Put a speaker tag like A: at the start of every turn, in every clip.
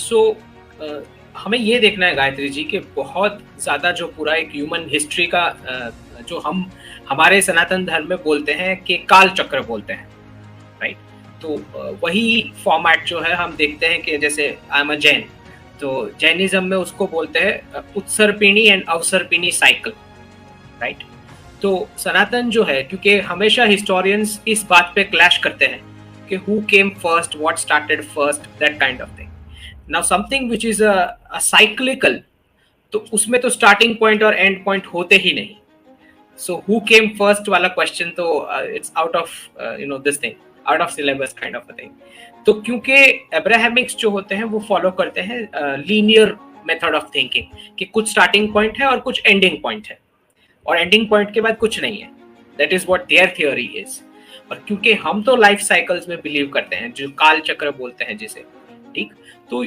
A: सो हमें ये देखना है गायत्री जी कि बहुत ज़्यादा जो पूरा एक ह्यूमन हिस्ट्री का जो हम हमारे सनातन धर्म में बोलते हैं कि काल चक्र बोलते हैं, राइट? तो वही फॉर्मेट जो है हम देखते हैं कि जैसे आई एम अ जैन, तो जैनिज्म में उसको बोलते हैं उत्सर्पिणी एंड अवसर्पिणी साइकिल, राइट? तो सनातन जो है, क्योंकि हमेशा हिस्टोरियंस इस बात पे क्लैश करते हैं कि who came first, what started first, that kind of thing. Now something which is a cyclical, तो उसमें तो स्टार्टिंग पॉइंट और एंड पॉइंट होते ही नहीं। सो हु केम फर्स्ट वाला क्वेश्चन तो it's out of this thing, out of syllabus kind of a thing. तो क्योंकि अब्राहमिक्स जो होते हैं वो फॉलो करते हैं लीनियर मेथड ऑफ थिंकिंग कि कुछ स्टार्टिंग पॉइंट है और कुछ एंडिंग पॉइंट है, और एंडिंग पॉइंट के बाद कुछ नहीं है। That is what their theory is. और क्योंकि हम तो लाइफ साइकिल्स में बिलीव करते हैं, जो काल चक्र बोलते हैं जिसे, ठीक, तो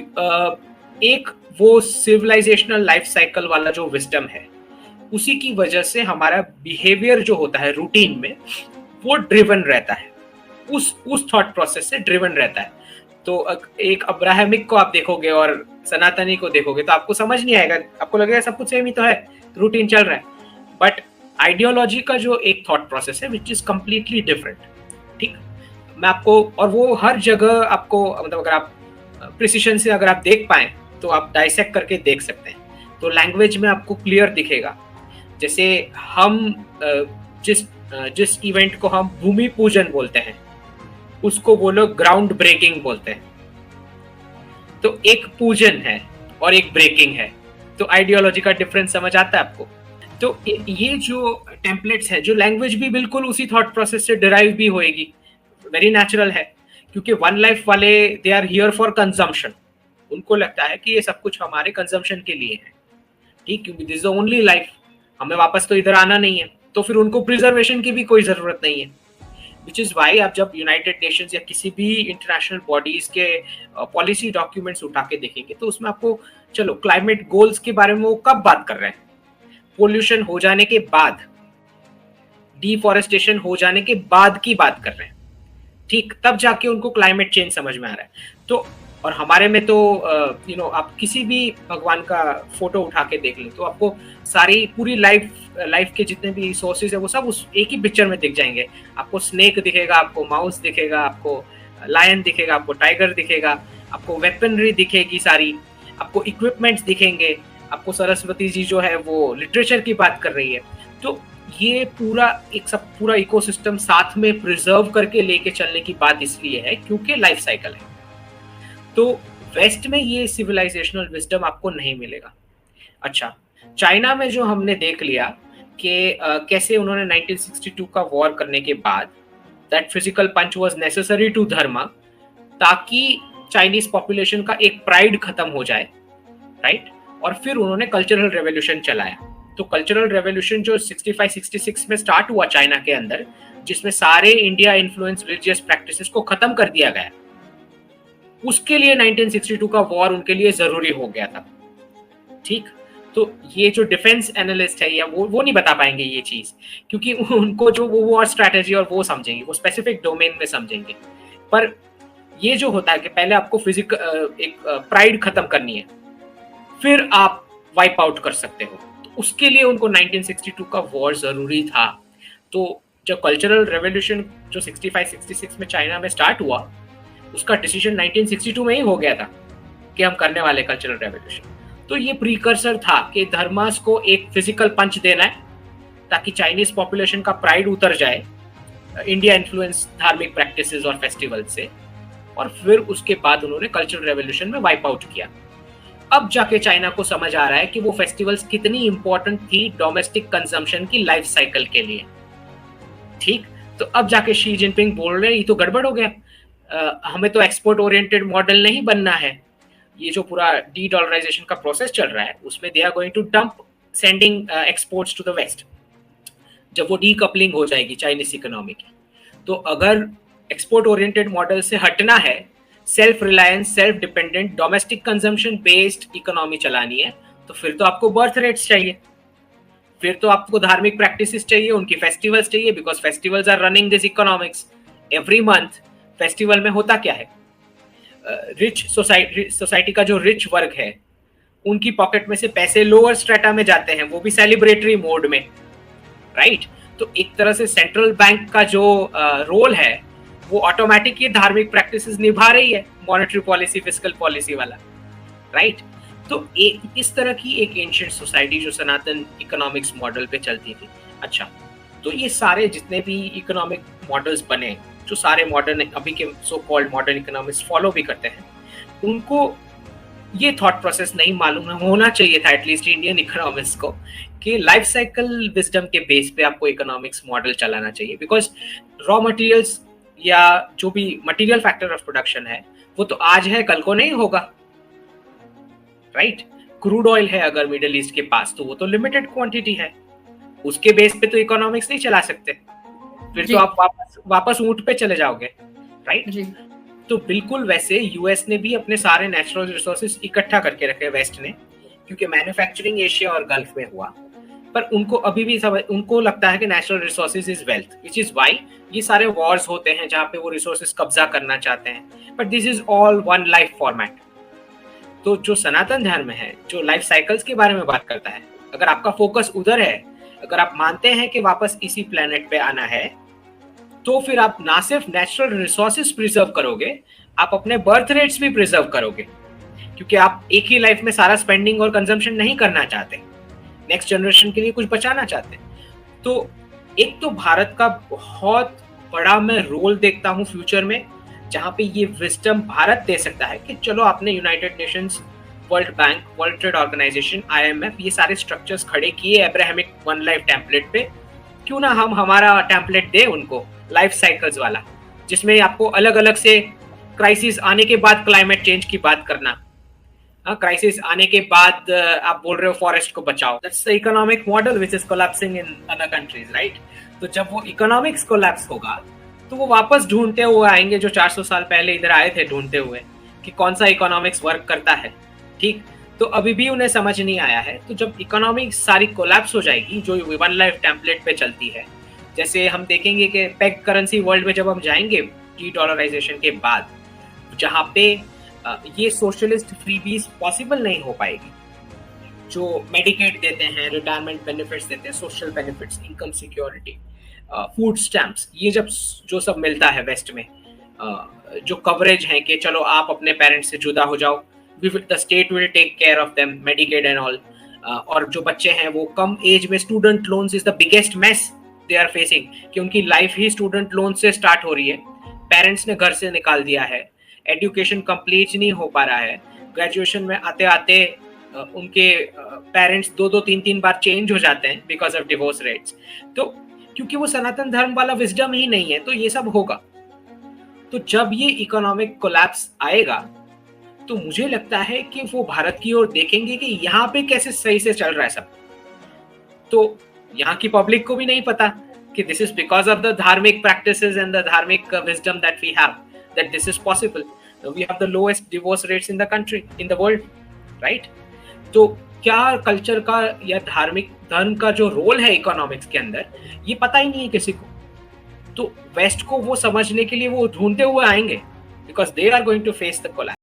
A: एक वो सिविलाइजेशनल लाइफ साइकिल वाला जो विजडम है, उसी की वजह से हमारा बिहेवियर जो होता है रूटीन में, वो ड्रिवन रहता है, उस थॉट प्रोसेस से ड्रिवन रहता है। तो एक अब्राहमिक को आप देखोगे और सनातनी को देखोगे तो आपको समझ नहीं आएगा, आपको लगेगा सब कुछ सेम ही तो है, रूटीन चल रहा है। बट आइडियोलॉजी का जो एक थॉट प्रोसेस है विच इज कंप्लीटली डिफरेंट, ठीक। मैं आपको, और वो हर जगह आपको, मतलब अगर आप प्रिसिशन से अगर आप देख पाए तो आप डाइसेक्ट करके देख सकते हैं। तो लैंग्वेज में आपको क्लियर दिखेगा। जैसे हम जिस इवेंट को हम भूमि पूजन बोलते हैं, उसको वो लोग ग्राउंड ब्रेकिंग बोलते हैं। तो एक पूजन है और एक ब्रेकिंग है, तो आइडियोलॉजी का डिफरेंस समझ आता है आपको। तो ये जो टेम्पलेट्स है, जो लैंग्वेज भी बिल्कुल उसी थॉट प्रोसेस से डिराइव भी होएगी, वेरी नेचुरल है, क्योंकि वन लाइफ वाले they are here for consumption. उनको लगता है कि ये सब कुछ हमारे कंजम्पशन के लिए है, ठीक, क्योंकि this is the only life, हमें वापस तो इधर आना नहीं है, तो फिर उनको प्रिजर्वेशन की भी कोई जरूरत नहीं है। विच इज वाई आप जब यूनाइटेड नेशंस या किसी भी इंटरनेशनल बॉडीज के पॉलिसी डॉक्यूमेंट्स उठा के देखेंगे तो उसमें आपको, चलो क्लाइमेट गोल्स के बारे में वो कब बात कर रहे हैं, पोल्यूशन हो जाने के बाद, डिफॉरेस्टेशन हो जाने के बाद की बात कर रहे हैं, ठीक, तब जाके उनको क्लाइमेट चेंज समझ में आ रहा है। तो और हमारे में तो आप किसी भी भगवान का फोटो उठा के देख लें तो आपको सारी पूरी लाइफ के जितने भी सोर्सेज है वो सब उस एक ही पिक्चर में दिख जाएंगे। आपको स्नेक दिखेगा, आपको माउस दिखेगा, आपको लायन दिखेगा, आपको टाइगर दिखेगा, आपको वेपनरी दिखेगी सारी, आपको इक्विपमेंट्स दिखेंगे, आपको सरस्वती जी जो है वो लिटरेचर की बात कर रही है। तो ये पूरा इकोसिस्टम साथ में प्रिजर्व करके लेके चलने की बात इसलिए है क्योंकि लाइफ साइकिल है। तो वेस्ट में ये सिविलाइजेशनल विजडम आपको नहीं मिलेगा। अच्छा, चाइना में जो हमने देख लिया कि कैसे उन्होंने 1962 का वॉर करने के बाद that physical punch was necessary to Dharma, ताकि चाइनीज पॉपुलेशन का एक प्राइड खत्म हो जाए, राइट। और फिर उन्होंने कल्चरल रेवोल्यूशन चलाया। तो कल्चरल रेवोल्यूशन जो 65-66 में स्टार्ट हुआ चाइना के अंदर, जिसमें सारे इंडिया इन्फ्लुएंस रिलीजियस प्रैक्टिसेस को खत्म कर दिया गया, उसके लिए 1962 का वॉर उनके लिए जरूरी हो गया था, ठीक। तो ये जो डिफेंस एनालिस्ट है या वो नहीं बता पाएंगे ये चीज, क्योंकि उनको जो वो वॉर स्ट्रैटेजी और वो समझेंगे, वो स्पेसिफिक डोमेन में समझेंगे। पर ये जो होता है कि पहले आपको फिजिकल एक प्राइड खत्म करनी है, फिर आप वाइप आउट कर सकते हो, तो उसके लिए उनको 1962 का वॉर जरूरी था। तो जो कल्चरल रेवोल्यूशन जो 65-66 में चाइना में स्टार्ट हुआ, उसका डिसीजन 1962 में ही हो गया था कि हम करने वाले कल्चरल रेवोल्यूशन। तो ये प्रीकर्सर था कि धर्मास को एक फिजिकल पंच देना है ताकि चाइनीज पॉपुलेशन का प्राइड उतर जाए इंडिया इन्फ्लुएंस धार्मिक प्रैक्टिसेस और फेस्टिवल से, और फिर उसके बाद उन्होंने कल्चरल रेवोल्यूशन में वाइप आउट किया। अब जाके चाइना को समझ आ रहा है कि वो फेस्टिवल्स कितनी इंपॉर्टेंट थी डोमेस्टिक कंजम्पशन की लाइफ साइकिल के लिए, ठीक। तो अब जाके शी जिनपिंग बोल रहे हैं ये तो गड़बड़ हो गया, हमें तो एक्सपोर्ट ओरिएंटेड मॉडल नहीं बनना है। ये जो पूरा डी डॉलराइजेशन का प्रोसेस चल रहा है उसमें they are going to dump sending exports to the west, जब वो डीकपलिंग हो जाएगी चाइनीज इकोनॉमी की। तो अगर एक्सपोर्ट ओरिएंटेड मॉडल से हटना है, self reliance, self dependent, domestic consumption based economy चलानी है, तो फिर तो आपको बर्थ रेट्स चाहिए, फिर तो आपको धार्मिक प्रैक्टिसेस चाहिए, उनकी फेस्टिवल्स चाहिए, because festivals are running this economics. Every month festival में होता क्या है, रिच सोसाइटी का जो रिच वर्ग है उनकी पॉकेट में से पैसे लोअर स्ट्रेटा में जाते हैं, वो भी सेलिब्रेटरी मोड में, राइट। तो एक तरह से सेंट्रल बैंक का जो रोल है वो ऑटोमेटिक ये धार्मिक प्रैक्टिसेस निभा रही है, मॉनेटरी पॉलिसी, फिस्कल पॉलिसी वाला, राइट। तो इस तरह की एक एंशिएंट सोसाइटी जो सनातन इकोनॉमिक्स मॉडल पे चलती थी। अच्छा, तो ये सारे जितने भी इकोनॉमिक मॉडल्स बने, जो सारे मॉडर्न अभी के so called modern economics follow भी करते हैं, उनको ये थॉट प्रोसेस नहीं मालूम है, होना चाहिए था एटलीस्ट इंडियन इकोनॉमिक्स को, कि लाइफ साइकिल विजडम के बेस पे आपको इकोनॉमिक्स मॉडल चलाना चाहिए। बिकॉज रॉ मटेरियल्स या जो भी मटेरियल फैक्टर ऑफ प्रोडक्शन है वो तो आज है, कल को नहीं होगा, राइट। क्रूड ऑयल है अगर मिडिल ईस्ट के पास तो वो तो लिमिटेड क्वांटिटी है, उसके बेस पे तो इकोनॉमिक्स नहीं चला सकते, फिर तो आप वापस ऊंट पे चले जाओगे, राइट। तो बिल्कुल वैसे यूएस ने भी अपने सारे नेचुरल रिसोर्सेज इकट्ठा करके रखे वेस्ट ने, क्योंकि मैन्युफैक्चरिंग एशिया और गल्फ में हुआ, पर उनको अभी भी उनको लगता है कि natural resources is wealth, which is why ये सारे वॉर्स होते हैं जहां पे वो रिसोर्सेज कब्जा करना चाहते हैं, but this is all one life format. तो जो सनातन धर्म है, जो लाइफ साइकिल्स के बारे में बात करता है, अगर आपका फोकस उधर है, अगर आप मानते हैं कि वापस इसी प्लेनेट पे आना है, तो फिर आप ना सिर्फ नेचुरल रिसोर्सेज प्रिजर्व करोगे, आप अपने बर्थ रेट्स भी प्रिजर्व करोगे, क्योंकि आप एक ही लाइफ में सारा स्पेंडिंग और कंजम्पशन नहीं करना चाहते, नेक्स्ट जनरेशन के लिए कुछ बचाना चाहते। तो एक तो भारत का बहुत बड़ा मैं रोल देखता हूँ फ्यूचर में, जहां पे ये विजडम भारत दे सकता है कि चलो आपने United Nations, World Bank, World Trade Organization, IMF, ये सारे स्ट्रक्चर्स खड़े किए अब्राहमिक वन लाइफ टेम्पलेट पे, क्यों ना हम हमारा टेम्पलेट दे उनको लाइफ साइकिल्स वाला, जिसमें आपको अलग अलग से क्राइसिस आने के बाद क्लाइमेट चेंज की बात करना, क्राइसिस आने के बाद आप बोल रहे हो फॉरेस्ट को बचाओ, that's the economic model which is collapsing in other countries, right. तो जब वो इकोनॉमिक्स कोलैप्स होगा तो वो वापस ढूंढते हुए आएंगे जो 400 साल पहले इधर आए थे, ढूंढते हुए कि कौन सा इकोनॉमिक्स वर्क करता है, ठीक। तो अभी भी उन्हें समझ नहीं आया है। तो जब इकोनॉमिक्स सारी कोलैप्स हो जाएगी, जो वन लाइफ टेम्पलेट पे चलती है, जैसे हम देखेंगे कि पेग करेंसी वर्ल्ड में जब हम जाएंगे डी डॉलराइजेशन के बाद, जहां पे ये सोशलिस्ट फ्रीबीज पॉसिबल नहीं हो पाएगी, जो मेडिकेट देते हैं, रिटायरमेंट बेनिफिट्स देते हैं, social benefits, income security, food stamps, ये जब जो सब मिलता है वेस्ट में, जो कवरेज है कि चलो आप अपने पेरेंट्स से जुदा हो जाओ, the state will take care of them, medicate and all, और जो बच्चे हैं वो कम एज में student loans is the biggest mess they are facing, कि उनकी लाइफ ही स्टूडेंट लोन से स्टार्ट हो रही है, पेरेंट्स ने घर से निकाल दिया है, एजुकेशन कंप्लीट नहीं हो पा रहा है, ग्रेजुएशन में आते आते उनके पेरेंट्स 2-3 बार चेंज हो जाते हैं बिकॉज ऑफ डिवोर्स रेट्स। तो क्योंकि वो सनातन धर्म वाला विजडम ही नहीं है, तो ये सब होगा। तो जब ये इकोनॉमिक कोलैप्स आएगा तो मुझे लगता है कि वो भारत की ओर देखेंगे कि यहाँ पे कैसे सही से चल रहा है सब। तो यहाँ की पब्लिक को भी नहीं पता कि this is because of the धार्मिक प्रैक्टिसेस एंड द धार्मिक wisdom that we have, that this is possible. We have the lowest divorce rates in the country, in the world, right. तो क्या कल्चर का या धार्मिक धर्म का जो रोल है इकोनॉमिक्स के अंदर, ये पता ही नहीं है किसी को। तो वेस्ट को वो समझने के लिए वो ढूंढते हुए आएंगे, because they are going to face the collapse.